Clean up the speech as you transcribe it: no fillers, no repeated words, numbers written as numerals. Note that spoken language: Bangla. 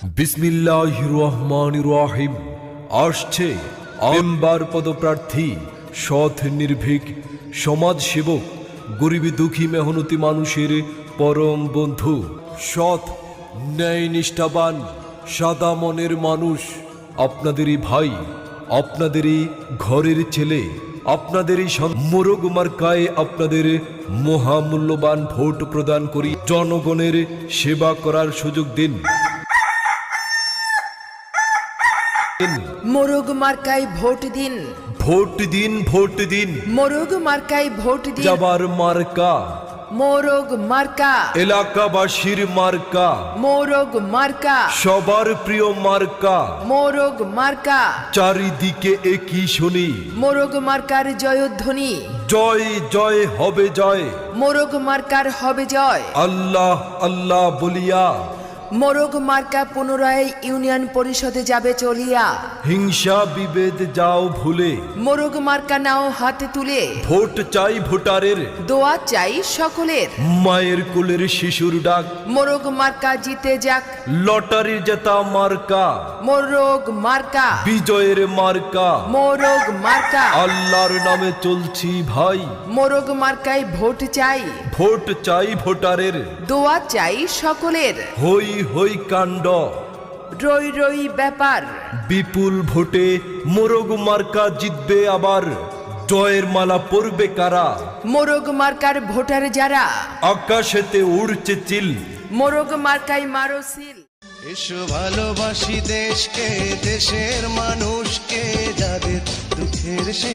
বিসমিল্লাহির রহমানির রহিম। আসছে মেম্বার পদপ্রার্থী, সৎ নির্ভীক সমাজসেবক, গরিবী দুঃখী মেহনতি মানুষের পরম বন্ধু, সৎ ন্যায় নিষ্ঠাবান সাদা মনের মানুষ, আপনাদেরই ভাই, আপনাদেরই ঘরের ছেলে, আপনাদেরই মোরগ মার্কায় আপনাদের মহামূল্যবান ভোট প্রদান করি জনগণের সেবা করার সুযোগ দিন। মোরগ মার্কায় ভোট দিন, ভোট দিন, ভোট দিন। মোরগ মার্কায় ভোট দিন। যাবার মার্কা, মোরগ মার্কা, এলাকাবাসীর মার্কা, মোরগ মার্কা, সবার প্রিয় মার্কা। মোরগ মার্কা, চারিদিকে একই শুনি, মোরগ মার্কার জয়ধ্বনি। জয় জয় হবে জয়, মোরগ মার্কার হবে জয়। আল্লাহ আল্লাহ বলিয়া মোরগ মার্কা পুনরায় ইউনিয়ন পরিষদে যাবে চলিয়া। হিংসা বিভেদ যাও ভুলে, মোরগ মার্কা নাও হাতে তুলে। ভোট চাই ভোটারের, দোয়া চাই সকলের। মায়ের কোলের শিশুর ডাক, মোরগ মার্কা জিতে যাক। লটারির জেতা মার্কা, মোরগ মার্কা, বিজয়ের মার্কা। মোরগ মার্কা, আল্লাহর নামে চলছি ভাই, মোরগ মার্কায় ভোট চাই। ভোট চাই ভোটারের, দোয়া চাই সকলের। হই হই কাণ্ড, রই রই ব্যাপার। বিপুল ভোটে মোরগ মার্কা জিতবে আবার, জয়ের মালা পরবে কারা? মোরগ মার্কার ভোটার যারা, আকাশেতে উড়ছে চিল, মোরগ মার্কায় মারো সিল। এসো ভালোবাসি দেশকে, দেশের মানুষকে, যাদের দুঃখের